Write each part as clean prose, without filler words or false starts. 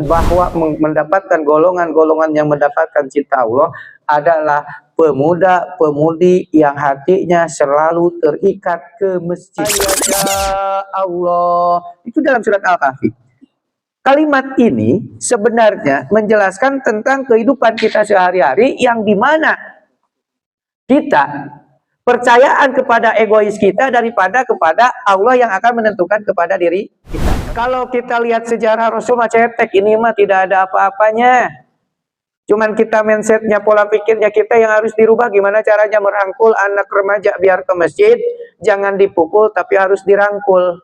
bahwa mendapatkan golongan-golongan yang mendapatkan cinta Allah adalah pemuda-pemudi yang hatinya selalu terikat ke masjid. Ya Allah, itu dalam surat Al-Kahfi. Kalimat ini sebenarnya menjelaskan tentang kehidupan kita sehari-hari yang dimana kita percayaan kepada egois kita daripada kepada Allah yang akan menentukan kepada diri kita. Kalau kita lihat sejarah Rasul cetek, ini mah tidak ada apa-apanya. Cuman kita mindsetnya, pola pikirnya kita yang harus dirubah. Gimana caranya merangkul anak remaja biar ke masjid? Jangan dipukul, tapi harus dirangkul.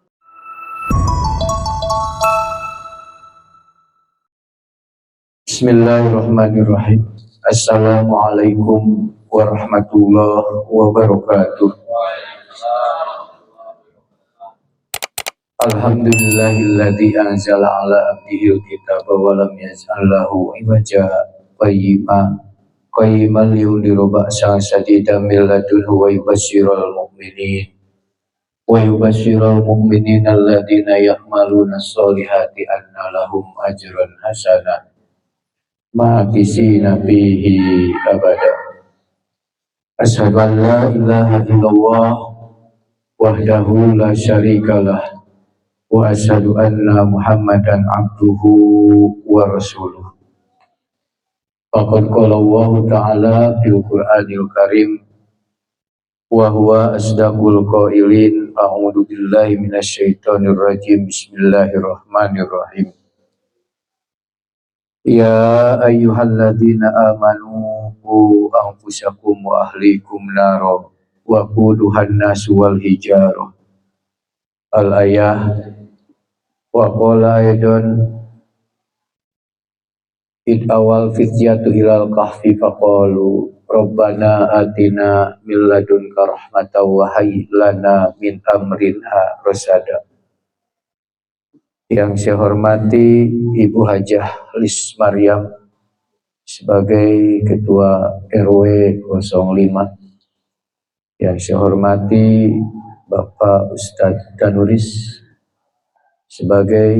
Bismillahirrahmanirrahim. Assalamualaikum warahmatullahi wabarakatuh. Alhamdulillahilladzi anzala ala abdihil kitaba wa lam yaj'al lahu iwaja qayyiman liyundira ba'san shadidan min ladunhu wa yubashshiral mu'minina alladzina ya'maluna sholihati anna lahum ajran hasanah ma'akisina fihi abada. Asyhadu an la ilaha illallah wahdahu la syarikalah wa asyhadu anna Muhammadan abduhu wa rasuluh. Faqad qala Allah ta'ala fil Qur'anil Karim wa huwa asdaqul qailin. A'udzu billahi minasyaitonir rajim. Bismillahirrahmanirrahim. Ya ayyuhalladzina amanu qu anfusakum wa ahlikum nara wa quduhan nasu wal hijarah. Al-ayah. Wa qala aidan id awal fityatu ilal kahfi faqalu rabbana atina min ladunka rahmatan wa hayyi lana min amrina rasada. Yang saya hormati Ibu Hajah Lis Maryam sebagai Ketua RW 05. Yang saya hormati Bapak Ustadz Danuris sebagai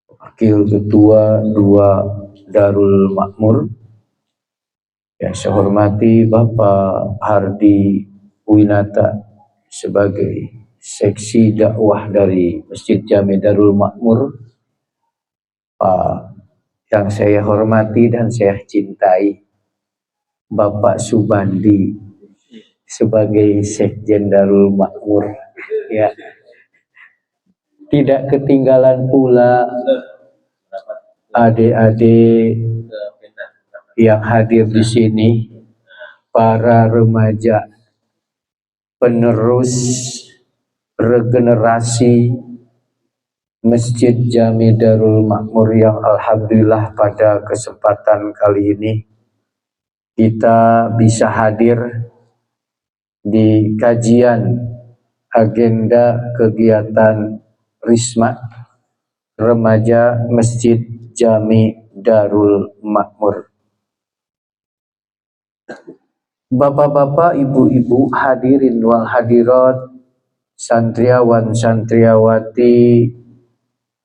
Wakil Ketua 2 Darul Makmur. Yang saya hormati Bapak Hardi Winata sebagai Seksi Dakwah dari Masjid Jami Darul Makmur. Yang saya hormati dan saya cintai Bapak Subandi sebagai Sekjen Darul Makmur. Ya. Tidak ketinggalan pula adik-adik yang hadir di sini, para remaja penerus regenerasi Masjid Jami Darul Makmur yang alhamdulillah pada kesempatan kali ini kita bisa hadir di kajian agenda kegiatan Risma Remaja Masjid Jami Darul Makmur. Bapak-bapak, ibu-ibu, hadirin wal hadirat, santriawan santriawati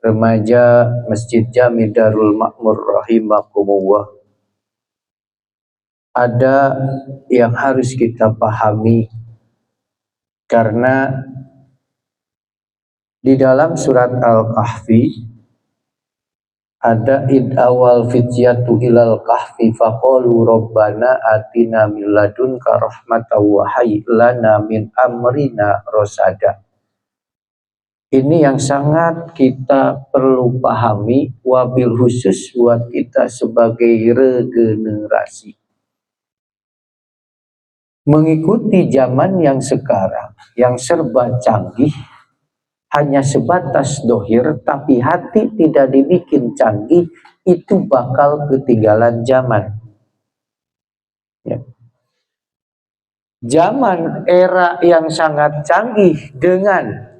remaja Masjid Jami Darul Makmur rahimakumullah. Ada yang harus kita pahami karena di dalam surat Al-Kahfi ada id awal fityatu ilal kahfi faqalu rabbana atina min ladunka rahmatan wa hayyi lana min amrina rasada. Ini yang sangat kita perlu pahami, wabil khusus buat kita sebagai regenerasi. Mengikuti zaman yang sekarang yang serba canggih, hanya sebatas dohir, tapi hati tidak dibikin canggih, itu bakal ketinggalan zaman. Ya. Zaman era yang sangat canggih dengan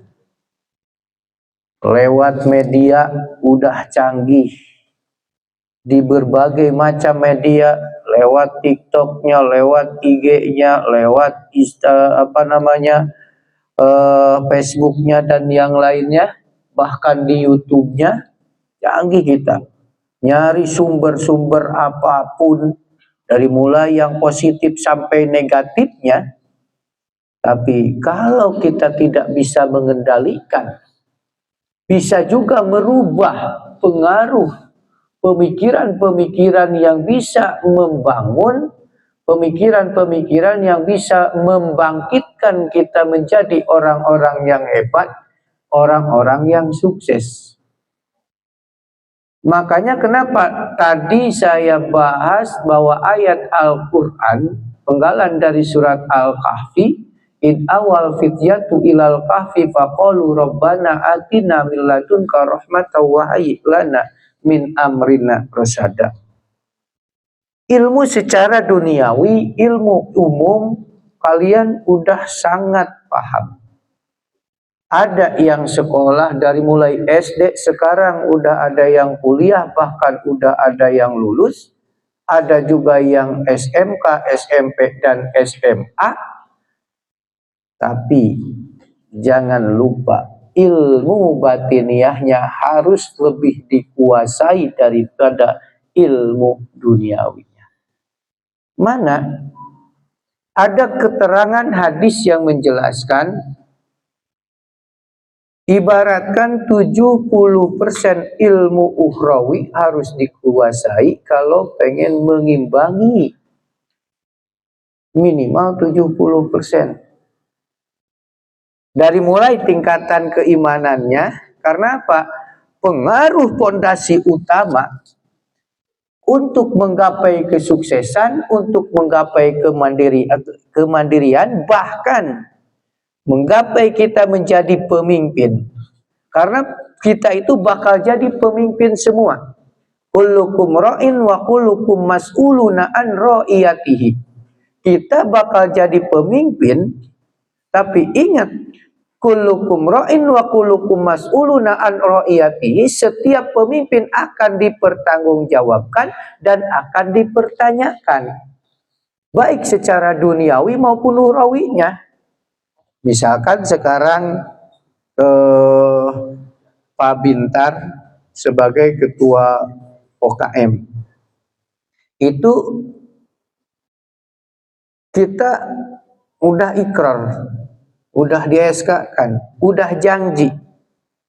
lewat media udah canggih. Di berbagai macam media, lewat TikToknya, lewat IG-nya, lewat Facebooknya dan yang lainnya, bahkan di YouTube-nya, Canggih kita. Nyari sumber-sumber apapun, dari mulai yang positif sampai negatifnya. Tapi kalau kita tidak bisa mengendalikan, bisa juga merubah pengaruh pemikiran-pemikiran yang bisa membangun, pemikiran-pemikiran yang bisa membangkitkan kita menjadi orang-orang yang hebat, orang-orang yang sukses. Makanya kenapa tadi saya bahas bahwa ayat Al-Quran, penggalan dari surat Al-Kahfi, id awal fityatu ilal kahfi faqalu rabbana atina min ladunka rahmatan wa hayyi lana min amrina rasyada. Ilmu secara duniawi, ilmu umum, kalian udah sangat paham. Ada yang sekolah dari mulai SD, sekarang udah ada yang kuliah, bahkan udah ada yang lulus. Ada juga yang SMK, SMP, dan SMA. Tapi jangan lupa, ilmu batiniahnya harus lebih dikuasai daripada ilmu duniawinya. Mana? Ada keterangan hadis yang menjelaskan, ibaratkan 70% ilmu ukhrawi harus dikuasai kalau pengen mengimbangi minimal 70%. Dari mulai tingkatan keimanannya, karena apa? Pengaruh pondasi utama untuk menggapai kesuksesan, untuk menggapai kemandirian, bahkan menggapai kita menjadi pemimpin. Karena kita itu bakal jadi pemimpin semua. Kullukum ra'in wa kullukum mas'uluna an ra'iyatihi. Kita bakal jadi pemimpin, tapi ingat, kullukum ra'in wa kullukum mas'uluna an ra'iyatihi. Setiap pemimpin akan dipertanggungjawabkan dan akan dipertanyakan, baik secara duniawi maupun ukhrawinya. Misalkan sekarang Pak Bintar sebagai ketua OKM, itu kita udah ikrar, udah di-SK-kan, udah janji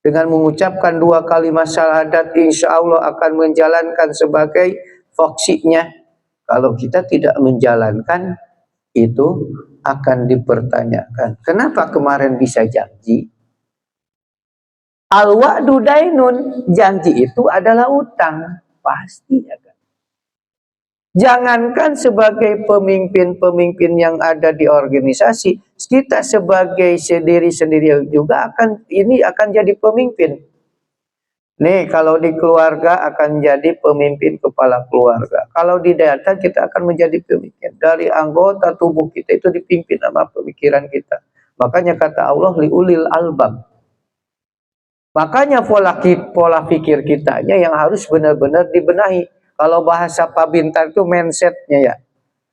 dengan mengucapkan 2 kalimat syahadat, insya Allah akan menjalankan sebagai voksinya. Kalau kita tidak menjalankan, itu akan dipertanyakan. Kenapa kemarin bisa janji? Al-wa'du dainun, janji itu adalah utang, pasti ya kan. Jangankan sebagai pemimpin-pemimpin yang ada di organisasi, kita sebagai sendiri-sendiri juga akan jadi pemimpin. Nih, kalau di keluarga akan jadi pemimpin kepala keluarga. Kalau di data kita akan menjadi pemimpin. Dari anggota tubuh kita itu dipimpin sama pemikiran kita. Makanya kata Allah, liulil albab. Makanya pola pikir kitanya yang harus benar-benar dibenahi. Kalau bahasa Pak Bintar itu mindsetnya ya.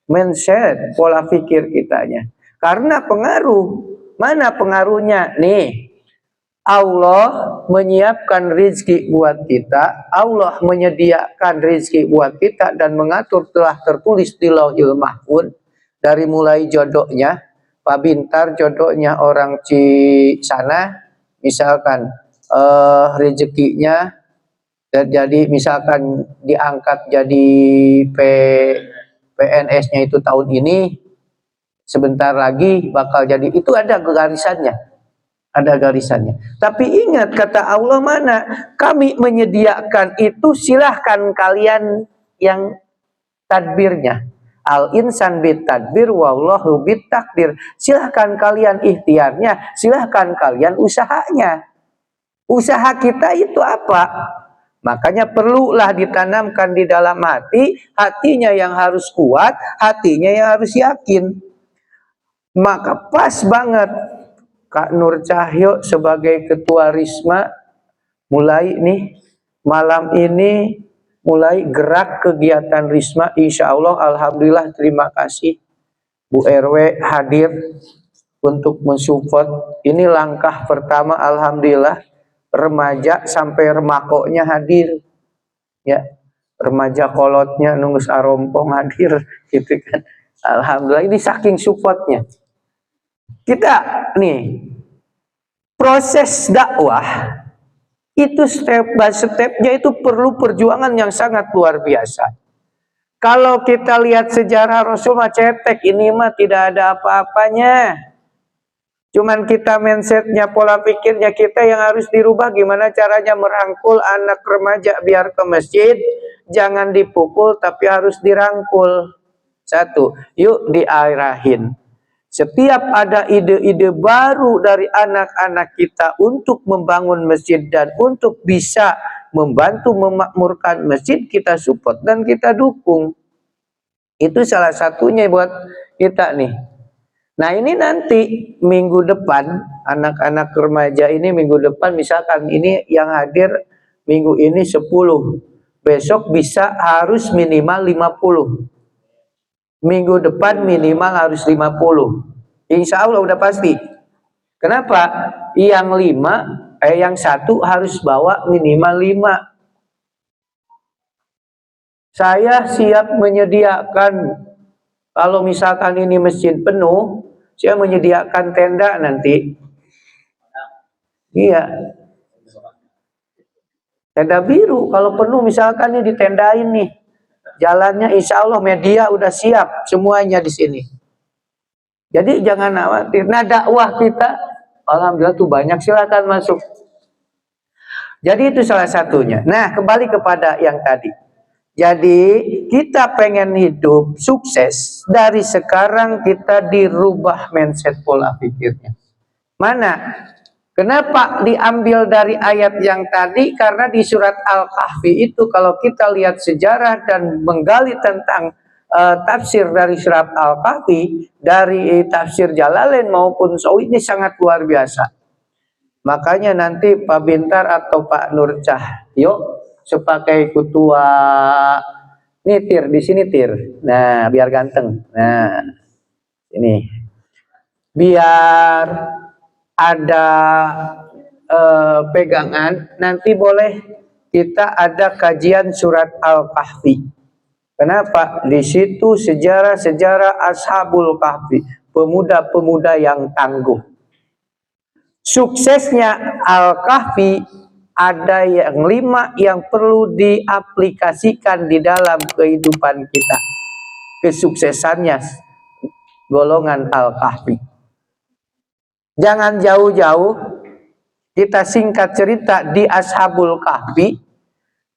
Mindset, pola pikir kitanya. Karena pengaruh. Mana pengaruhnya? Nih. Allah menyiapkan rizki buat kita, Allah menyediakan rizki buat kita dan mengatur, telah tertulis di Lauhil Mahfuz. Dari mulai jodohnya, Pak Bintar jodohnya orang sana, misalkan rezekinya jadi misalkan diangkat jadi PNS-nya itu tahun ini, sebentar lagi bakal jadi, itu ada garisannya. Ada garisannya. Tapi ingat kata Allah, mana kami menyediakan itu, silahkan kalian yang tadbirnya. Al insan bit tadbir wallahu bit takdir. Silahkan kalian ikhtiarnya, silahkan kalian usahanya. Usaha kita itu apa? Makanya perlulah ditanamkan di dalam hati, hatinya yang harus kuat, hatinya yang harus yakin. Maka pas banget Kak Nur Cahyo sebagai ketua Risma mulai nih malam ini mulai gerak kegiatan Risma, insya Allah. Alhamdulillah, terima kasih Bu RW hadir untuk mensupport. Ini langkah pertama, alhamdulillah. remaja sampai remakoknya hadir, ya, remaja kolotnya nunggu arompong hadir, gitu kan. Alhamdulillah, ini saking supportnya. Kita nih, proses dakwah itu step by stepnya itu perlu perjuangan yang sangat luar biasa. Kalau kita lihat sejarah Rasul mah cetek, ini mah tidak ada apa-apanya. Cuman kita mindsetnya, pola pikirnya kita yang harus dirubah. Gimana caranya merangkul anak remaja biar ke masjid. Jangan dipukul tapi harus dirangkul. Satu, yuk diarahin. Setiap ada ide-ide baru dari anak-anak kita untuk membangun masjid dan untuk bisa membantu memakmurkan masjid, kita support dan kita dukung. Itu salah satunya buat kita nih. Nah, ini nanti minggu depan, anak-anak remaja ini minggu depan, misalkan ini yang hadir minggu ini 10, besok bisa harus minimal 50. Minggu depan minimal harus 50. Insya Allah udah pasti. Kenapa? Yang satu harus bawa minimal 5. Saya siap menyediakan, kalau misalkan ini masjid penuh, saya menyediakan tenda nanti. Iya. Tenda biru, kalau penuh misalkan ini ditendain nih. Jalannya insya Allah media udah siap semuanya di sini. Jadi jangan khawatir. Nah, dakwah kita alhamdulillah tuh banyak, silakan masuk. Jadi itu salah satunya. Nah, kembali kepada yang tadi. Jadi kita pengen hidup sukses, dari sekarang kita dirubah mindset pola pikirnya. Mana? Kenapa diambil dari ayat yang tadi? Karena di surat Al-Kahfi itu kalau kita lihat sejarah dan menggali tentang tafsir dari surat Al-Kahfi, dari tafsir Jalalain maupun Sawi, ini sangat luar biasa. Makanya nanti Pak Bintar atau Pak Nur Cahyo sebagai ketua nitir di sini tir. Nah, biar ganteng. Nah, ini biar ada pegangan, nanti boleh kita ada kajian surat Al-Kahfi. Kenapa? Di situ sejarah-sejarah Ashabul Kahfi, pemuda-pemuda yang tangguh. Suksesnya Al-Kahfi ada yang 5 yang perlu diaplikasikan di dalam kehidupan kita. Kesuksesannya golongan Al-Kahfi. Jangan jauh-jauh, kita singkat cerita di Ashabul Kahfi,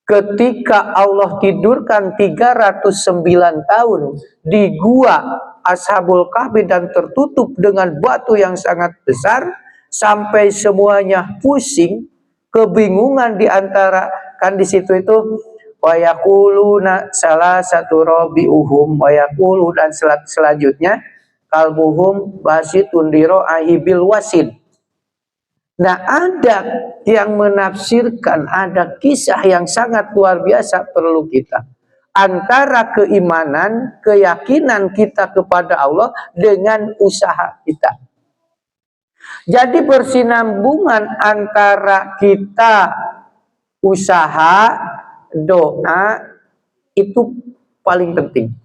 ketika Allah tidurkan 309 tahun di gua Ashabul Kahfi dan tertutup dengan batu yang sangat besar, sampai semuanya pusing, kebingungan di antara, kan di situ itu wa yaquluna salasatu rabi'uhum wa yaqulu, dan selanjutnya kalbuhum basitun diro'ahi bil wasid. Nah, ada yang menafsirkan, ada kisah yang sangat luar biasa perlu kita. Antara keimanan, keyakinan kita kepada Allah dengan usaha kita. Jadi bersinambungan antara kita usaha, doa, itu paling penting.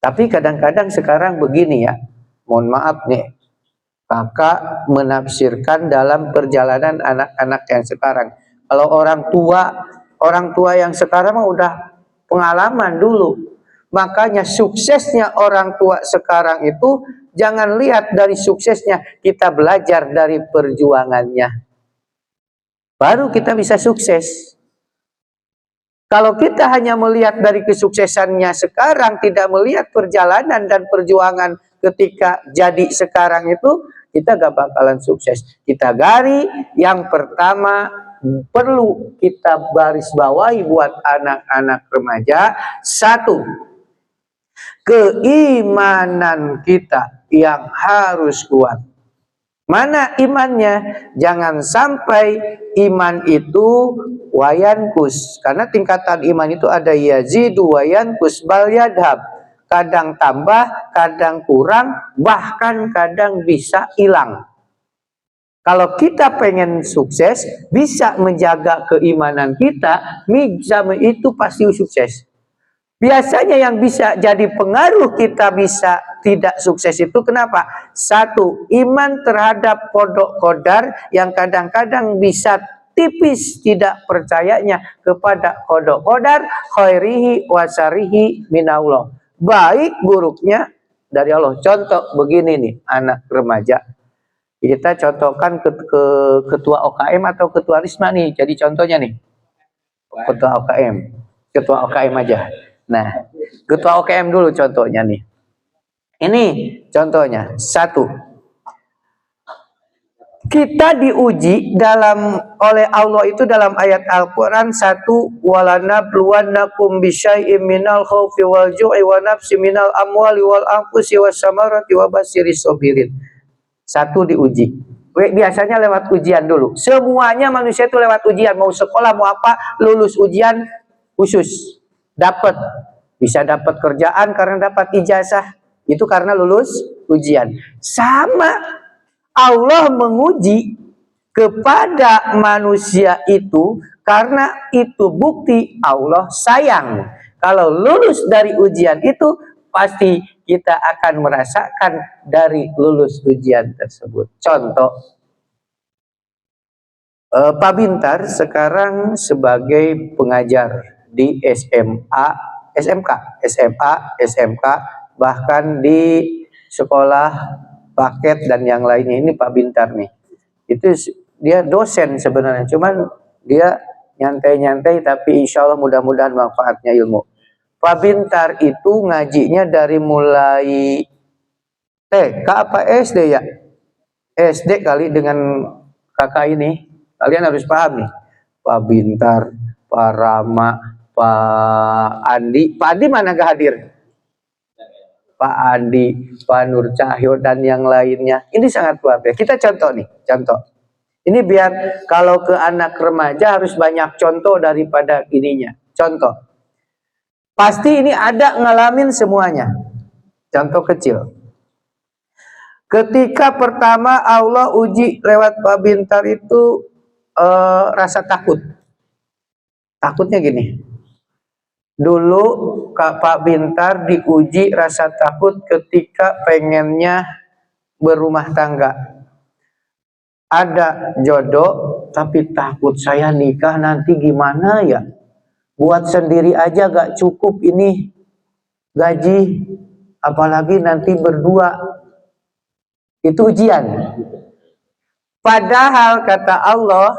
Tapi kadang-kadang sekarang begini ya, mohon maaf nih, kakak menafsirkan dalam perjalanan anak-anak yang sekarang. Kalau orang tua yang sekarang mah udah pengalaman dulu. Makanya suksesnya orang tua sekarang itu jangan lihat dari suksesnya, kita belajar dari perjuangannya. Baru kita bisa sukses. Kalau kita hanya melihat dari kesuksesannya sekarang, tidak melihat perjalanan dan perjuangan ketika jadi sekarang itu, kita gak bakalan sukses. Kita gali, yang pertama perlu kita baris bawahi buat anak-anak remaja. 1, keimanan kita yang harus kuat. Mana imannya? Jangan sampai iman itu wayankus. Karena tingkatan iman itu ada yazidu wayankus bal yadhab. Kadang tambah, kadang kurang, bahkan kadang bisa hilang. Kalau kita pengen sukses, bisa menjaga keimanan kita, itu pasti sukses. Biasanya yang bisa jadi pengaruh kita bisa tidak sukses itu kenapa? Satu, iman terhadap kodok kodar yang kadang-kadang bisa tipis tidak percayanya kepada kodok kodar, khairihi wasarihi minallah. Baik buruknya dari Allah. Contoh begini nih, anak remaja. Kita contohkan ke ketua OKM atau ketua Risma nih. Jadi contohnya nih, ketua OKM. Ketua OKM aja. Nah, ketua OKM dulu contohnya nih. Ini contohnya. Satu, kita diuji oleh Allah itu dalam ayat Al-Quran. Satu, walanabluwannakum bisyai'im minal khawfi wal ju'i wa nafsi minal amwali wal anfusi was samarati wa basiris sabirin. Satu, diuji. Biasanya lewat ujian dulu. Semuanya manusia itu lewat ujian. Mau sekolah, mau apa, lulus ujian khusus. Dapat. Bisa dapat kerjaan karena dapat ijazah. Itu karena lulus ujian. Sama, Allah menguji kepada manusia itu karena itu bukti Allah sayang. Kalau lulus dari ujian itu, pasti kita akan merasakan dari lulus ujian tersebut. Contoh, Pak Bintar sekarang sebagai pengajar di SMA, SMK, bahkan di sekolah paket dan yang lainnya. Ini Pak Bintar nih. Itu dia dosen sebenarnya, cuman dia nyantai-nyantai, tapi insya Allah mudah-mudahan manfaatnya ilmu. Pak Bintar itu ngajinya dari mulai TK apa SD ya? SD kali dengan kakak ini. Kalian harus paham nih. Pak Bintar, Pak Rama, Pak Andi. Pak Andi mana gak hadir? Pak Andi, Pak Nur Cahyo, dan yang lainnya. Ini sangat luar biasa. Kita contoh nih, contoh. Ini biar kalau ke anak remaja harus banyak contoh daripada ininya. Contoh. Pasti ini ada ngalamin semuanya. Contoh kecil. Ketika pertama Allah uji lewat Pak Bintar itu rasa takut. Takutnya gini. Dulu Pak Bintar diuji rasa takut ketika pengennya berumah tangga. Ada jodoh, tapi takut saya nikah nanti gimana ya? Buat sendiri aja gak cukup ini gaji, apalagi nanti berdua. Itu ujian. Padahal kata Allah,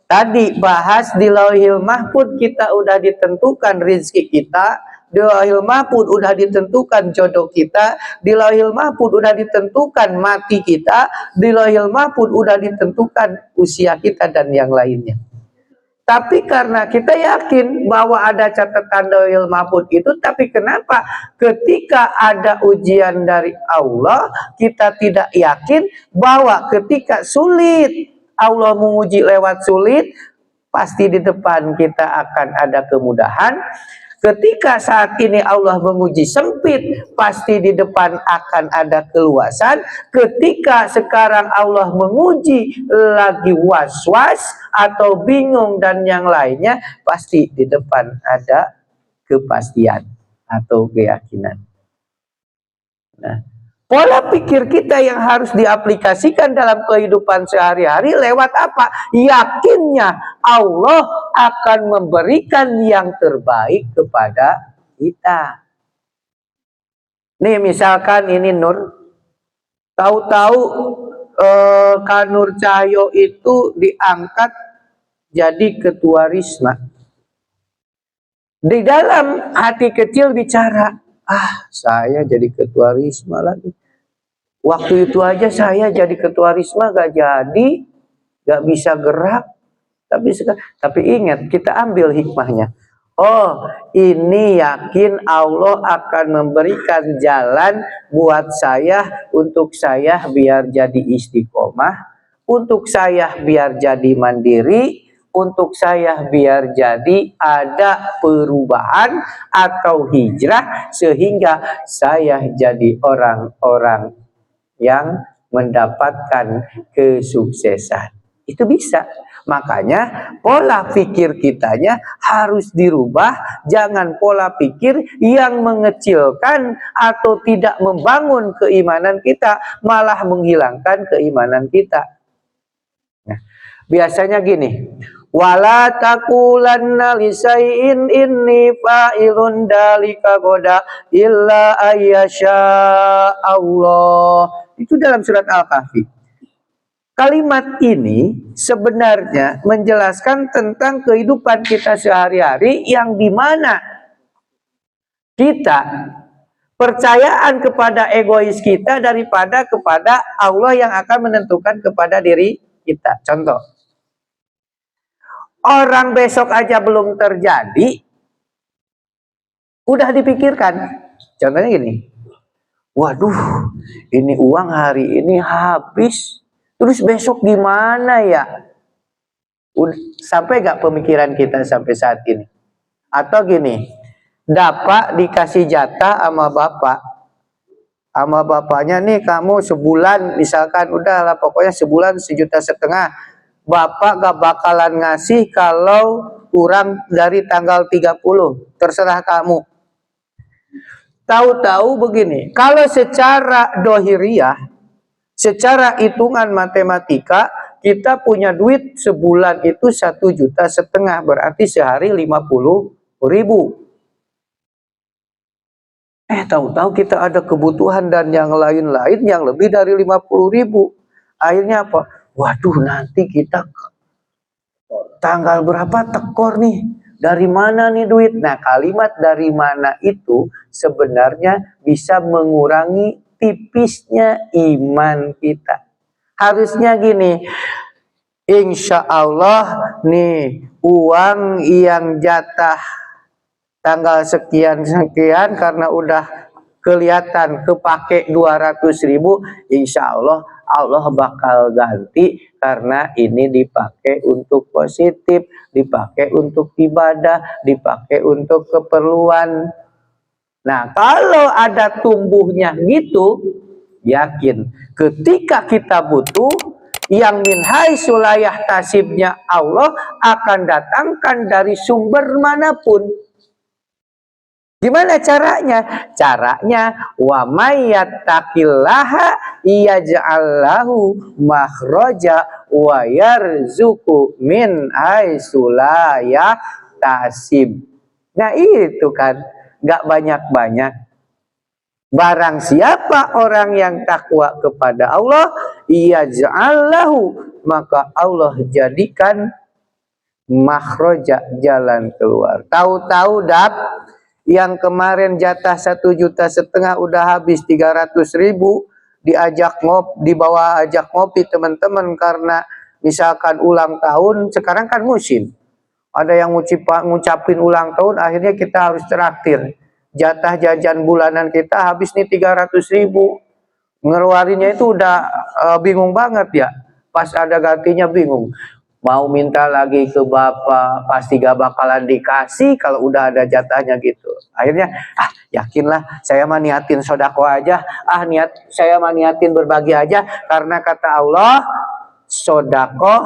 tadi bahas di Lauhil Mahfud kita udah ditentukan rezeki kita, di Lauhil Mahfud udah ditentukan jodoh kita, di Lauhil Mahfud udah ditentukan mati kita, di Lauhil Mahfud udah ditentukan usia kita dan yang lainnya. Tapi karena kita yakin bahwa ada catatan Lauhil Mahfud itu, tapi kenapa ketika ada ujian dari Allah, kita tidak yakin bahwa ketika sulit, Allah menguji lewat sulit, pasti di depan kita akan ada kemudahan. Ketika saat ini Allah menguji sempit, pasti di depan akan ada keluasan. Ketika sekarang Allah menguji lagi was-was atau bingung dan yang lainnya, pasti di depan ada kepastian atau keyakinan. Nah, pola pikir kita yang harus diaplikasikan dalam kehidupan sehari-hari lewat apa? Yakinnya Allah akan memberikan yang terbaik kepada kita. Nih misalkan ini Nur, tahu-tahu Kak Nur Cahyo itu diangkat jadi ketua Risma. Di dalam hati kecil bicara, saya jadi ketua Risma lagi. Waktu itu aja saya jadi ketua Risma gak jadi, gak bisa gerak. Tapi ingat, kita ambil hikmahnya. Oh, ini yakin Allah akan memberikan jalan buat saya, untuk saya biar jadi istiqomah, untuk saya biar jadi mandiri, untuk saya biar jadi ada perubahan atau hijrah, sehingga saya jadi orang-orang yang mendapatkan kesuksesan. Itu bisa. Makanya pola pikir kitanya harus dirubah. Jangan pola pikir yang mengecilkan atau tidak membangun keimanan kita, malah menghilangkan keimanan kita. Nah, biasanya gini, wala taqulanna lisai'in inni fa'ilun dalika goda illa ayyasha Allah. Itu dalam surat Al-Kahfi. Kalimat ini sebenarnya menjelaskan tentang kehidupan kita sehari-hari yang dimana kita percayaan kepada egois kita daripada kepada Allah yang akan menentukan kepada diri kita. Contoh, orang besok aja belum terjadi, udah dipikirkan. Contohnya gini, waduh, ini uang hari ini habis, terus besok gimana ya? Sampai gak pemikiran kita sampai saat ini? Atau gini, dapat dikasih jatah sama bapak, sama bapaknya nih, kamu sebulan misalkan, udahlah pokoknya sebulan 1,5 juta. Bapak gak bakalan ngasih kalau kurang dari tanggal 30, terserah kamu. Tahu-tahu begini, kalau secara dohiriyah, secara hitungan matematika, kita punya duit sebulan itu 1,5 juta, berarti sehari 50.000. Tahu-tahu kita ada kebutuhan dan yang lain-lain yang lebih dari 50.000. Akhirnya apa? Waduh, nanti kita tanggal berapa tekor nih? Dari mana nih duit? Nah, kalimat dari mana itu sebenarnya bisa mengurangi tipisnya iman kita. Harusnya gini, insya Allah nih uang yang jatah tanggal sekian-sekian karena udah kelihatan kepake 200.000, insya Allah Allah bakal ganti karena ini dipakai untuk positif, dipakai untuk ibadah, dipakai untuk keperluan. Nah, kalau ada tumbuhnya gitu, yakin ketika kita butuh, yang min haitsu la yahtasibnya Allah akan datangkan dari sumber manapun. Gimana caranya? Caranya wa may yattaqillaha yaj'al lahu makhraja wa yarzuqhu min haitsu la yahtasib. Nah, itu kan gak banyak-banyak. Barang siapa orang yang takwa kepada Allah, yaj'al lahu, maka Allah jadikan makhraja, jalan keluar. Tahu-tahu yang kemarin jatah 1,5 juta udah habis 300.000, dibawa ajak ngopi teman-teman karena misalkan ulang tahun. Sekarang kan musim, ada yang ngucapin ulang tahun, akhirnya kita harus traktir. Jatah jajan bulanan kita habis nih 300.000, ngeluarinnya itu udah bingung banget ya. Pas ada gantinya bingung, mau minta lagi ke bapak pasti gak bakalan dikasih kalau udah ada jatahnya gitu. Akhirnya yakinlah saya mah niatin sodako aja, saya mah niatin berbagi aja, karena kata Allah sodako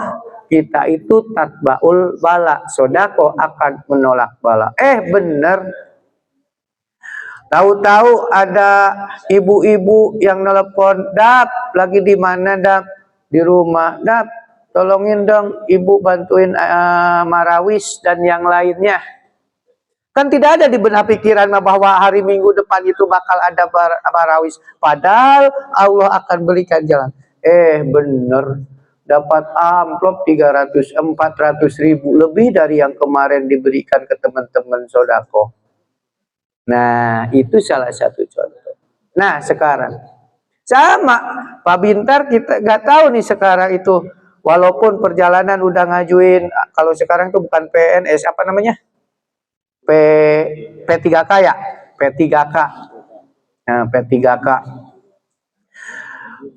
kita itu tatbaul bala, sodako akan menolak bala. Bener, tahu-tahu ada ibu-ibu yang nelpon, Dap lagi di mana Dap? Di rumah. Dap, tolongin dong ibu bantuin marawis dan yang lainnya. Kan tidak ada di benak pikiran bahwa hari Minggu depan itu bakal ada marawis. Padahal Allah akan berikan jalan. Bener, dapat amplop 400.000 lebih dari yang kemarin diberikan ke teman-teman sodako. Nah, itu salah satu contoh. Nah, sekarang sama Pak Bintar, kita nggak tahu nih sekarang itu, walaupun perjalanan udah ngajuin, kalau sekarang tuh bukan PNS, apa namanya? P3K ya? P3K. Nah, P3K.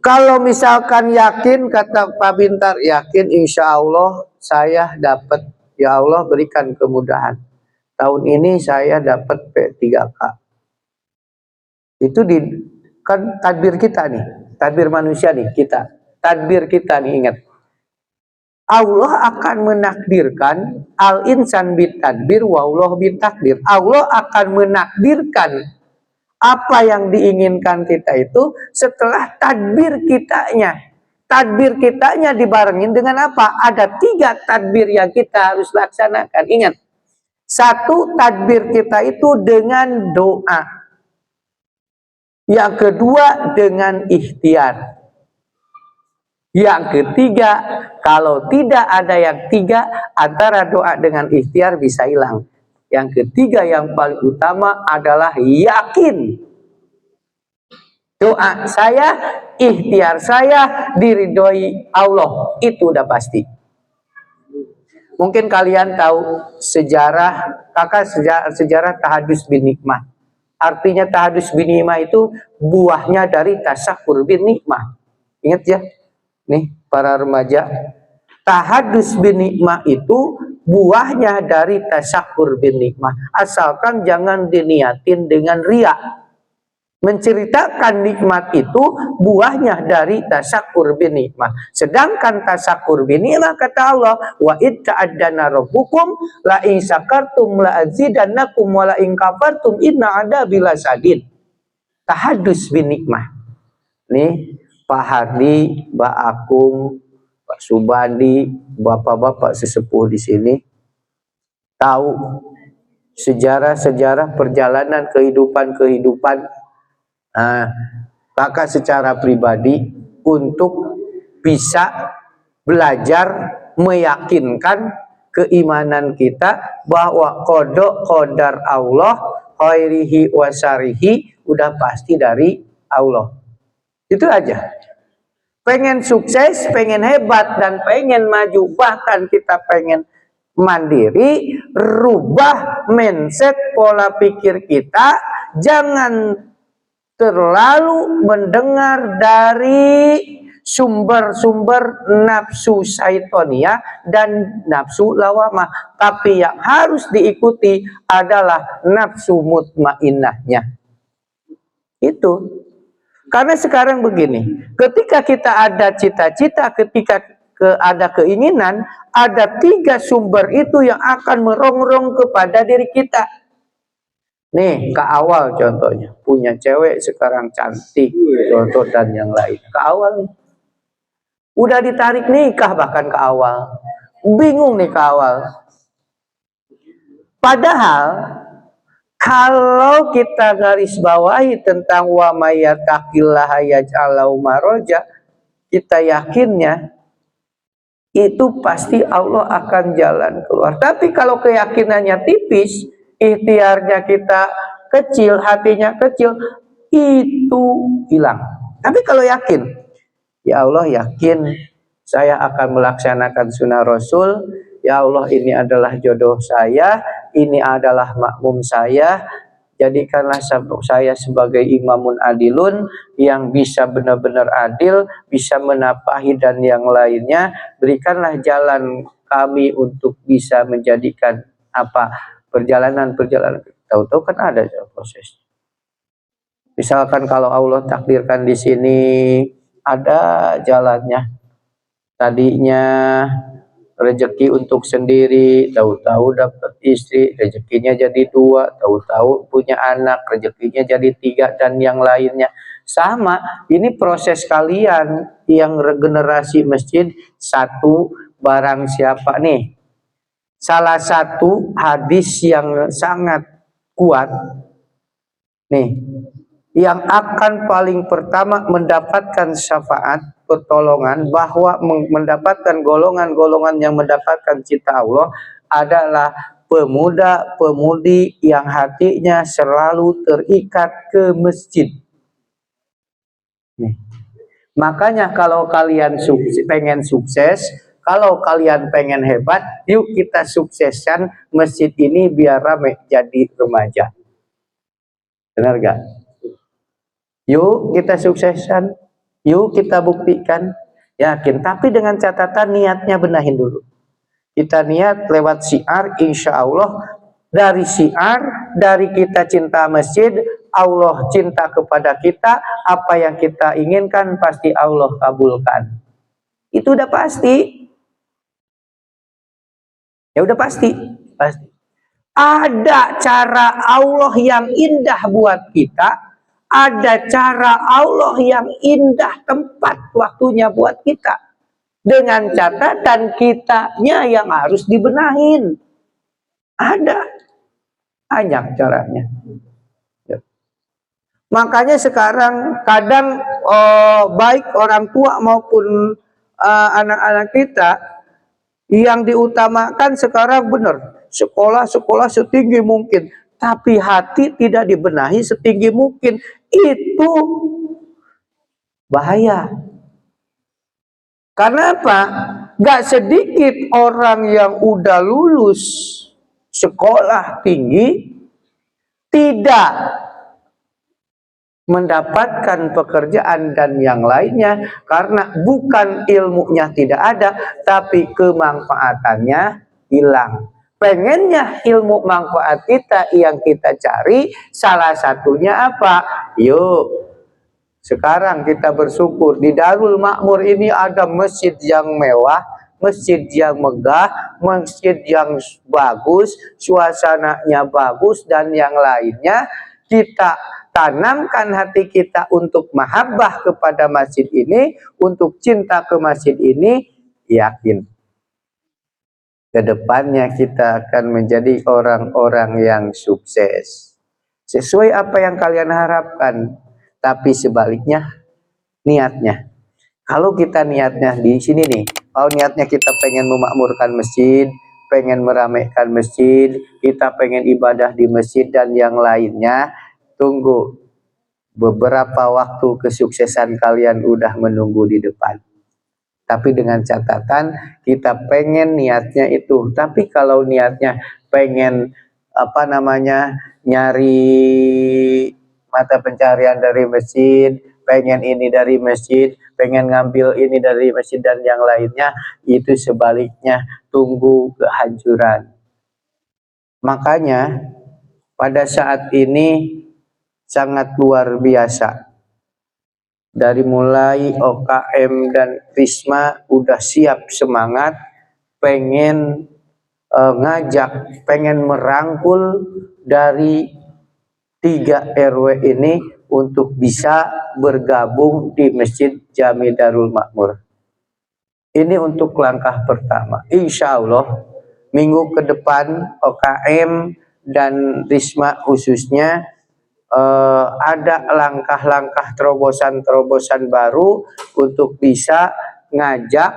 Kalau misalkan yakin, kata Pak Bintar, yakin insya Allah saya dapat, ya Allah berikan kemudahan. Tahun ini saya dapat P3K. Itu kan takbir kita nih. Tadbir manusia nih kita. Tadbir kita nih ingat. Allah akan menakdirkan al-insan bitadbir wa Allah bitakdir. Allah akan menakdirkan apa yang diinginkan kita itu setelah tadbir kitanya. Tadbir kitanya dibarengin dengan apa? Ada 3 tadbir yang kita harus laksanakan. Ingat. 1, tadbir kita itu dengan doa. Yang kedua dengan ikhtiar. Yang ketiga, kalau tidak ada yang 3, antara doa dengan ikhtiar bisa hilang. Yang ketiga yang paling utama adalah yakin. Doa saya, ikhtiar saya diridhoi Allah. Itu udah pasti. Mungkin kalian tahu sejarah tahadus bin nikmah. Artinya tahadus bin nikmah itu buahnya dari tasyakur bin nikmah. Ingat ya? Nih para remaja, tahadus bin nikmah itu buahnya dari tasyakur bin nikmah. Asalkan jangan diniatin dengan riya. Menceritakan nikmat itu buahnya dari tasyakur bin nikmah. Sedangkan tasyakur bin nikmah kata Allah, wa id ta'addana rabbukum la in syakartum la azidannakum wa la in kafartum inna adzabi lasadid. Tahadus bin nikmah. Nih Pak Hardi, Mbak Akung, Pak Subandi, bapak-bapak sesepuh di sini tahu sejarah-sejarah perjalanan kehidupan. Maka secara pribadi untuk bisa belajar meyakinkan keimanan kita bahwa qadar Allah khairihi wa syarihi udah pasti dari Allah. Itu aja. Pengen sukses, pengen hebat, dan pengen maju, bahkan kita pengen mandiri, rubah mindset pola pikir kita. Jangan terlalu mendengar dari sumber-sumber nafsu syaitonia dan nafsu lawamah. Tapi yang harus diikuti adalah nafsu mutmainnahnya. Itu. Karena sekarang begini, ketika kita ada cita-cita, ketika ada keinginan, ada 3 sumber itu yang akan merongrong kepada diri kita. Nih, ke awal contohnya, punya cewek sekarang cantik, contoh dan yang lain. Ke awal nih, udah ditarik nikah bahkan ke awal, bingung nih ke awal. Padahal kalau kita garis bawahi tentang wa may yattaqillaha yaj'al lahu makhraja, kita yakinnya itu pasti Allah akan jalan keluar. Tapi kalau keyakinannya tipis, ikhtiarnya kita kecil, hatinya kecil, itu hilang. Tapi kalau yakin, ya Allah yakin saya akan melaksanakan sunnah Rasul. Ya Allah, ini adalah jodoh saya, ini adalah makmum saya. Jadikanlah saya sebagai imamun adilun yang bisa benar-benar adil, bisa menapahi dan yang lainnya. Berikanlah jalan kami untuk bisa menjadikan perjalanan. Tahu-tahu kan ada proses. Misalkan kalau Allah takdirkan di sini ada jalannya. Tadinya rezeki untuk sendiri, tahu-tahu dapat istri, rezekinya jadi 2, tahu-tahu punya anak, rezekinya jadi 3 dan yang lainnya. Sama, ini proses kalian yang regenerasi masjid. 1, barang siapa nih? Salah satu hadis yang sangat kuat nih, yang akan paling pertama mendapatkan syafaat, pertolongan, bahwa mendapatkan golongan-golongan yang mendapatkan cinta Allah adalah pemuda-pemudi yang hatinya selalu terikat ke masjid. Nih. Makanya kalau kalian pengen sukses, kalau kalian pengen hebat, yuk kita sukseskan masjid ini biar ramai jadi remaja. Benar gak? Yuk kita sukseskan, yuk kita buktikan, yakin. Tapi dengan catatan niatnya benahin dulu. Kita niat lewat syiar, insya Allah dari syiar, dari kita cinta masjid, Allah cinta kepada kita, apa yang kita inginkan pasti Allah kabulkan. Itu udah pasti. Ya udah pasti. Pasti. Ada cara Allah yang indah buat kita, ada cara Allah yang indah tempat waktunya buat kita. Dengan catatan kitanya yang harus dibenahin. Ada. Banyak caranya. Makanya sekarang kadang baik orang tua maupun anak-anak kita yang diutamakan sekarang benar sekolah setinggi mungkin, tapi hati tidak dibenahi setinggi mungkin, itu bahaya. Karena apa? Gak sedikit orang yang udah lulus sekolah tinggi tidak mendapatkan pekerjaan dan yang lainnya karena bukan ilmunya tidak ada, tapi kemanfaatannya hilang. Pengennya ilmu manfaat kita yang kita cari, salah satunya apa? Yuk, sekarang kita bersyukur di Darul Makmur ini ada masjid yang mewah, masjid yang megah, masjid yang bagus, suasananya bagus dan yang lainnya. Kita tanamkan hati kita untuk mahabbah kepada masjid ini, untuk cinta ke masjid ini, yakin kedepannya kita akan menjadi orang-orang yang sukses sesuai apa yang kalian harapkan. Tapi sebaliknya niatnya, kalau kita niatnya di sini nih, kalau niatnya kita pengen memakmurkan masjid, pengen meramaikan masjid, kita pengen ibadah di masjid dan yang lainnya, tunggu beberapa waktu kesuksesan kalian udah menunggu di depan. Tapi dengan catatan kita pengen niatnya itu. Tapi kalau niatnya pengen nyari mata pencarian dari masjid, pengen ini dari masjid, pengen ngambil ini dari masjid dan yang lainnya, itu sebaliknya, tunggu kehancuran. Makanya pada saat ini sangat luar biasa. Dari mulai OKM dan Risma udah siap semangat, pengen ngajak, pengen merangkul dari 3 RW ini untuk bisa bergabung di Masjid Jami Darul Makmur. Ini untuk langkah pertama. Insya Allah minggu ke depan OKM dan Risma khususnya ada langkah-langkah terobosan-terobosan baru untuk bisa ngajak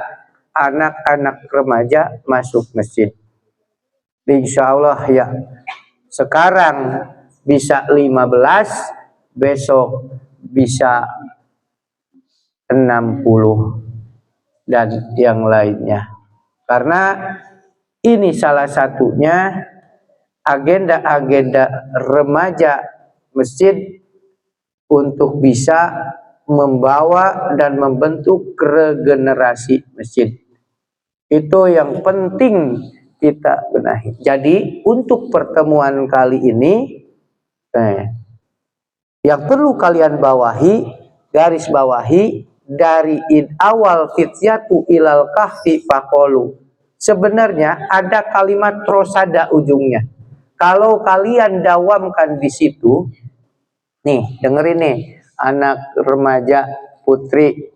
anak-anak remaja masuk masjid. Insya Allah ya. Sekarang bisa 15, besok bisa 60 dan yang lainnya. Karena ini salah satunya agenda-agenda remaja masjid untuk bisa membawa dan membentuk regenerasi masjid. Itu yang penting kita benahi. Jadi untuk pertemuan kali ini yang perlu kalian bawahi, garis bawahi, dari awal fityatu ilal kahfi faqalu. Sebenarnya ada kalimat rosada ujungnya. Kalau kalian dawamkan di situ, nih, dengerin nih, anak remaja putri.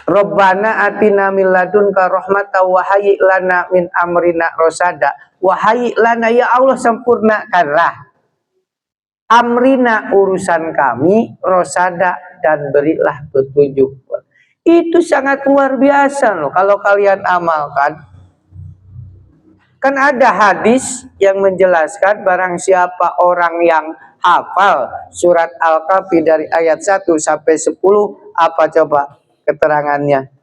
Rabbana atina min ladunka rahmatan wa hayyi lana min amrina rosada. Wa hayyi lana, ya Allah sempurnakanlah amrina urusan kami, rosada, dan berilah petunjuk. Itu sangat luar biasa loh kalau kalian amalkan. Kan ada hadis yang menjelaskan barang siapa orang yang hafal surat Al-Kahfi dari ayat 1 sampai 10, apa coba keterangannya?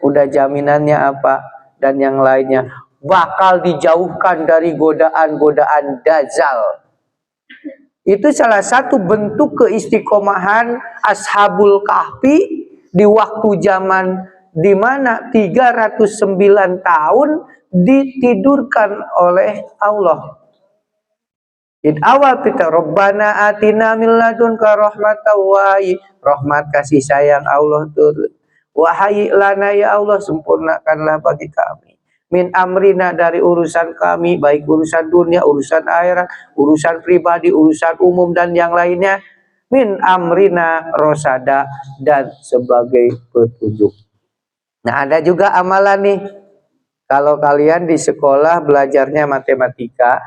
Udah jaminannya apa? Dan yang lainnya, bakal dijauhkan dari godaan-godaan dajjal. Itu salah satu bentuk keistiqomahan Ashabul Kahfi di waktu zaman di mana 309 tahun ditidurkan oleh Allah. Awal kita Rabbana atina min ladunka rahmatan rahmat kasih sayang Allah turun. Wahai lana ya Allah sempurnakanlah bagi kami. Min amrina dari urusan kami, baik urusan dunia, urusan akhirat, urusan pribadi, urusan umum dan yang lainnya. Min amrina rosada dan sebagai petunjuk. Nah ada juga amalan nih. Kalau kalian di sekolah belajarnya matematika,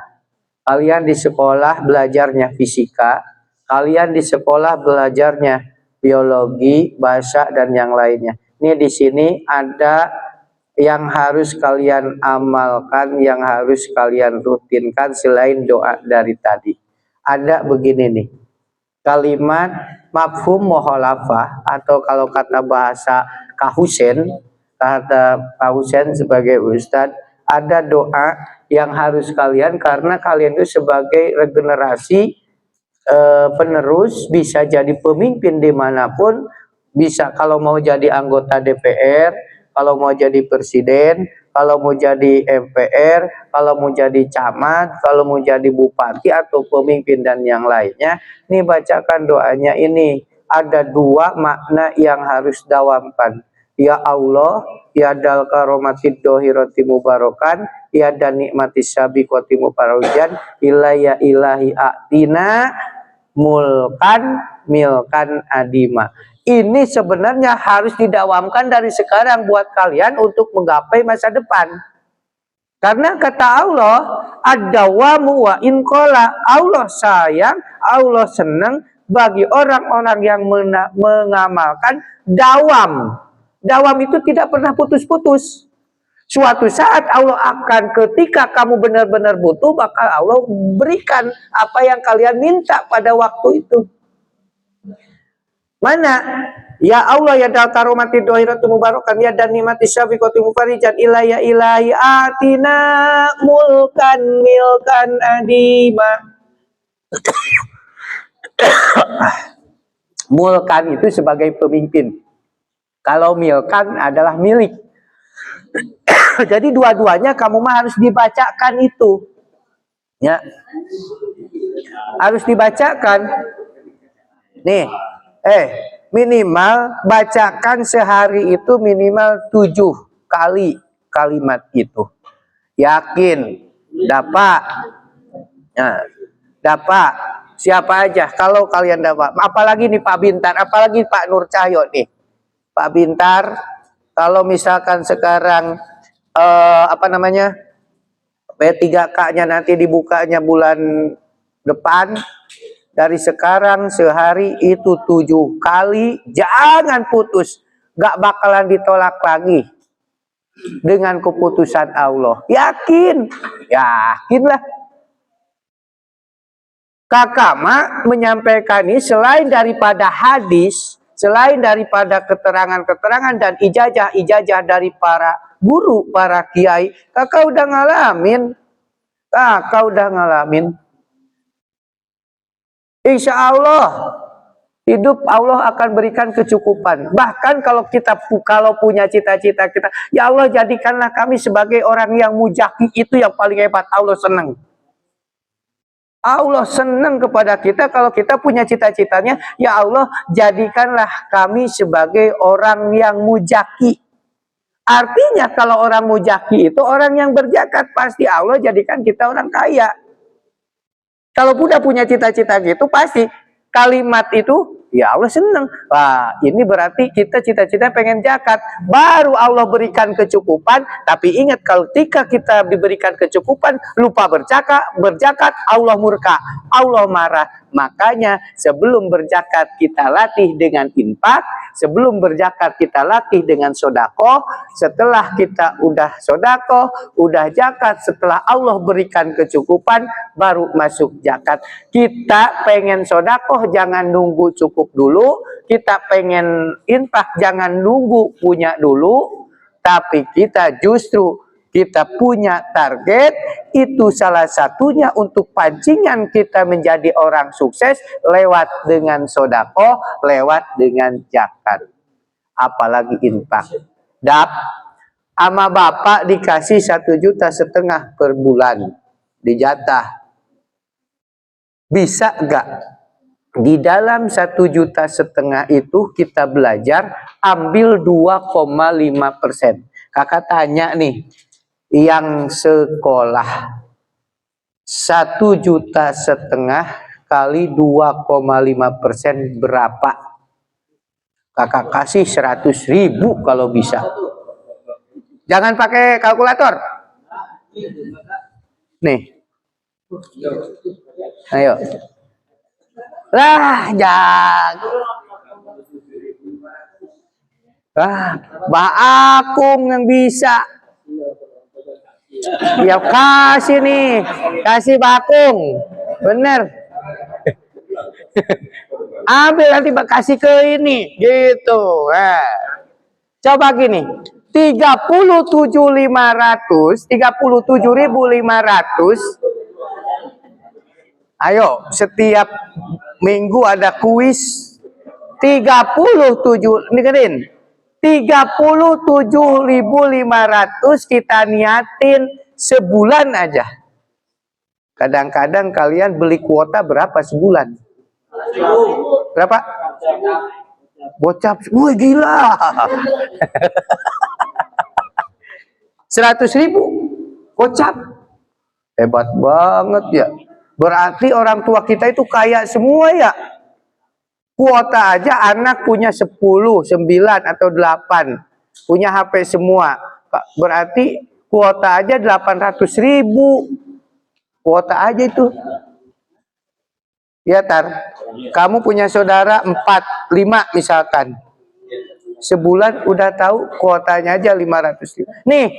kalian di sekolah belajarnya fisika, kalian di sekolah belajarnya biologi, bahasa dan yang lainnya. Ini di sini ada yang harus kalian amalkan, yang harus kalian rutinkan selain doa dari tadi. Ada begini nih. Kalimat mafhum mukhalafah atau kalau kata bahasa Kahusen, kata Kahusen sebagai ustadz, ada doa yang harus kalian karena kalian itu sebagai regenerasi penerus bisa jadi pemimpin dimanapun, bisa kalau mau jadi anggota DPR, kalau mau jadi presiden, kalau mau jadi MPR, kalau mau jadi camat, kalau mau jadi bupati atau pemimpin dan yang lainnya. Nih bacakan doanya ini. Ada dua makna yang harus dawamkan. Ya Allah, ya dal karomatid dohiroti mubarokan, ya dan nikmati sabiqoti mubarokan, ilaya ilahi aktina mulkan milkan adima. Ini sebenarnya harus didawamkan dari sekarang buat kalian untuk menggapai masa depan. Karena kata Allah, ad-dawamu wa inqala, Allah sayang, Allah senang bagi orang-orang yang mengamalkan dawam. Dawam itu tidak pernah putus-putus. Suatu saat Allah akan, ketika kamu benar-benar butuh, bakal Allah berikan apa yang kalian minta pada waktu itu. Mana? Ya Allah ya dal karomati dohiratu mubarakan ya dan nikmati syafiqati mufarijan ilaya ilahi atina mulkan milkan adima. Mulkan itu sebagai pemimpin. Kalau milkan adalah milik. Jadi dua-duanya kamu mah harus dibacakan itu. Ya. Harus dibacakan. Nih, minimal bacakan sehari itu minimal 7 kali kalimat itu. Yakin dapat. Nah, dapat. Siapa aja kalau kalian dapat. Apalagi nih Pak Bintar, apalagi Pak Nur Cahyo nih. Pak Bintar, kalau misalkan sekarang apa namanya? P3K-nya nanti dibukanya bulan depan. Dari sekarang sehari itu 7 kali, jangan putus, gak bakalan ditolak lagi dengan keputusan Allah. Yakin, yakinlah. Kakak mak menyampaikan ini selain daripada hadis, selain daripada keterangan-keterangan dan ijazah-ijazah dari para guru, para kiai, kakak udah ngalamin, Insya Allah hidup Allah akan berikan kecukupan. Bahkan kalau punya cita-cita kita, ya Allah jadikanlah kami sebagai orang yang mujaki, itu yang paling hebat. Allah senang. Allah senang kepada kita kalau kita punya cita-citanya, ya Allah jadikanlah kami sebagai orang yang mujaki. Artinya kalau orang mujaki itu orang yang berzakat, pasti Allah jadikan kita orang kaya. Kalau udah punya cita-cita gitu, pasti kalimat itu, ya Allah senang. Wah, ini berarti kita cita-cita pengen zakat. Baru Allah berikan kecukupan. Tapi ingat, kalau ketika kita diberikan kecukupan, lupa berzakat, Allah murka, Allah marah. Makanya sebelum berzakat kita latih dengan infak, sebelum berzakat kita latih dengan sodako. Setelah kita udah sodako, udah zakat, setelah Allah berikan kecukupan, baru masuk zakat. Kita pengen sodako, jangan nunggu cukup dulu. Kita pengen infak, jangan nunggu punya dulu. Tapi kita justru kita punya target, itu salah satunya untuk pancingan kita menjadi orang sukses lewat dengan sodako, lewat dengan zakat. Apalagi infak. Sama bapak dikasih 1,5 juta per bulan dijatah. Bisa nggak di dalam 1,5 juta itu kita belajar ambil 2,5%? Kakak tanya nih, yang sekolah 1,5 juta kali 2,5% berapa? Kakak kasih 100.000 kalau bisa. Jangan pakai kalkulator. Nih. Ayo. Lah, Mbak Akung yang bisa. Ya kasih nih, kasih Mbak Akung. Bener. Ambil nanti kasih ke ini, gitu. Coba gini, 37.500. Ayo, setiap minggu ada kuis. 37, dengerin. 37.500 kita niatin sebulan aja. Kadang-kadang kalian beli kuota berapa sebulan? Berapa? Bocap, wah gila. 100.000 gocap. Hebat banget ya. Berarti orang tua kita itu kaya semua ya. Kuota aja anak punya 10, 9 atau 8. Punya HP semua. Berarti kuota aja 800.000. Kuota aja itu. Ya Tar, kamu punya saudara 4, 5 misalkan. Sebulan udah tahu kuotanya aja 500.000. Nih,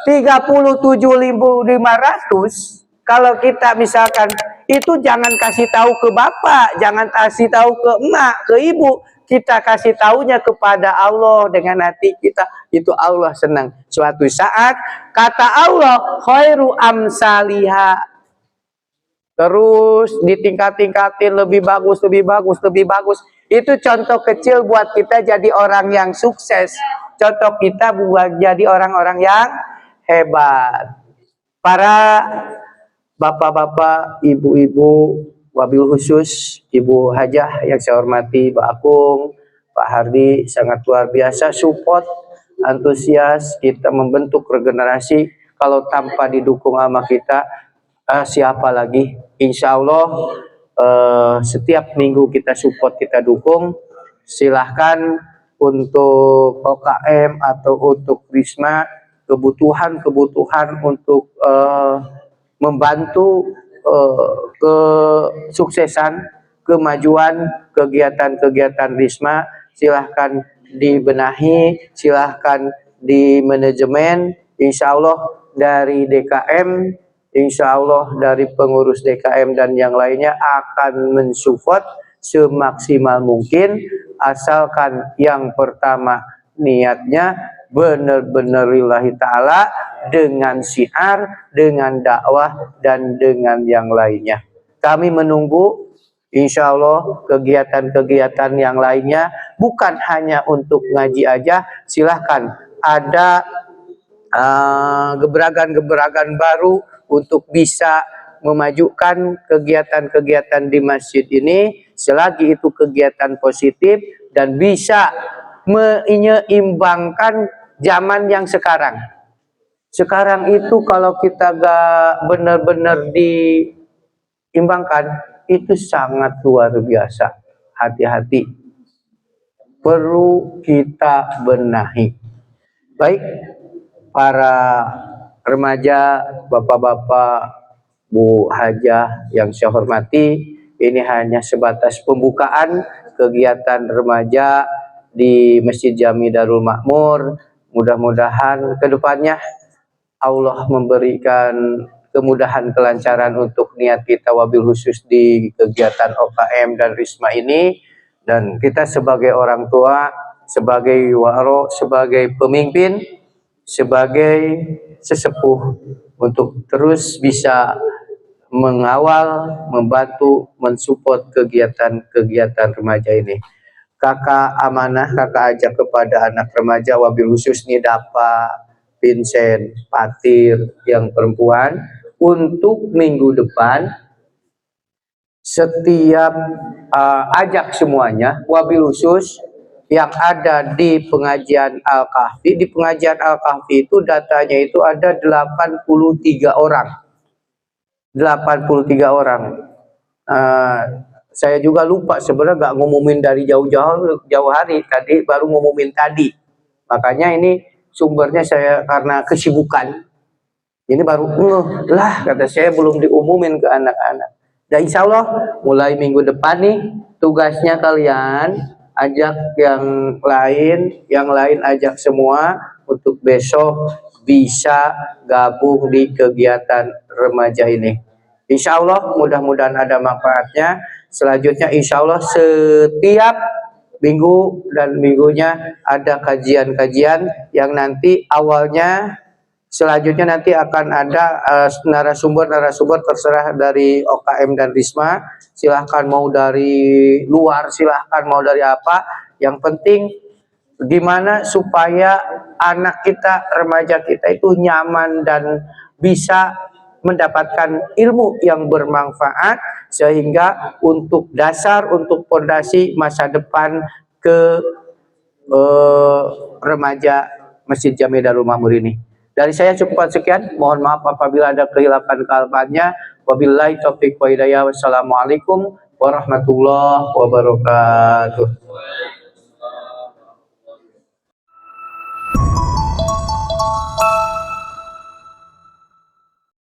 37.500. Kalau kita misalkan itu jangan kasih tahu ke bapak, jangan kasih tahu ke emak, ke ibu. Kita kasih tahunya kepada Allah dengan hati kita. Itu Allah senang. Suatu saat kata Allah, khairu amsaliha. Terus ditingkat-tingkatin lebih bagus, lebih bagus, lebih bagus. Itu contoh kecil buat kita jadi orang yang sukses. Contoh kita buat jadi orang-orang yang hebat. Para bapak-bapak, ibu-ibu, wabil khusus Ibu Hajah yang saya hormati, Pak Akung, Pak Hardi, sangat luar biasa support, antusias kita membentuk regenerasi. Kalau tanpa didukung sama kita, siapa lagi? Insya Allah setiap minggu kita support, kita dukung. Silahkan untuk OKM atau untuk Risma, kebutuhan untuk membantu kesuksesan, kemajuan kegiatan-kegiatan Risma, silahkan dibenahi, silahkan di manajemen. Insya Allah dari DKM, insya Allah dari pengurus DKM dan yang lainnya akan mensupport semaksimal mungkin, asalkan yang pertama niatnya benar-benar lillahi ta'ala, dengan syiar, dengan dakwah, dan dengan yang lainnya. Kami menunggu insya Allah kegiatan-kegiatan yang lainnya, bukan hanya untuk ngaji aja. Silahkan ada gebrakan-gebrakan baru untuk bisa memajukan kegiatan-kegiatan di masjid ini, selagi itu kegiatan positif dan bisa menyeimbangkan zaman yang sekarang. Sekarang itu kalau kita gak benar-benar diimbangkan, itu sangat luar biasa. Hati-hati, perlu kita benahi. Baik, para remaja, bapak-bapak, Bu Hajah yang saya hormati, ini hanya sebatas pembukaan kegiatan remaja di Masjid Jami Darul Makmur. Mudah-mudahan kedepannya Allah memberikan kemudahan, kelancaran untuk niat kita, wabil khusus di kegiatan OKM dan Risma ini. Dan kita sebagai orang tua, sebagai waro, sebagai pemimpin, sebagai sesepuh, untuk terus bisa mengawal, membantu, mensupport kegiatan-kegiatan remaja ini. Kakak amanah, kakak ajak kepada anak remaja, wabil khusus nih Dapa, Vincent, Patir yang perempuan, untuk minggu depan setiap ajak semuanya, wabil khusus yang ada di pengajian Al-Kahfi. Di pengajian Al-Kahfi itu datanya itu ada 83 orang. 83 orang. Saya juga lupa sebenarnya, nggak ngumumin dari jauh hari, tadi baru ngumumin tadi. Makanya ini sumbernya saya karena kesibukan. Ini baru lah, kata saya, belum diumumin ke anak-anak. Dan insya Allah mulai minggu depan nih, tugasnya kalian ajak yang lain ajak semua untuk besok bisa gabung di kegiatan remaja ini. Insya Allah mudah-mudahan ada manfaatnya. Selanjutnya insya Allah setiap minggu dan minggunya ada kajian-kajian yang nanti awalnya, selanjutnya nanti akan ada narasumber terserah dari OKM dan Risma. Silahkan mau dari luar, silahkan mau dari apa. Yang penting gimana supaya anak kita, remaja kita itu nyaman dan bisa mendapatkan ilmu yang bermanfaat, sehingga untuk dasar, untuk fondasi masa depan ke remaja Masjid Jami Darul Makmur ini. Dari saya cukup sekian, mohon maaf apabila ada kehilapan-kehilapannya. Wabillahi taufiq wa hidayah. Wassalamualaikum warahmatullahi wabarakatuh.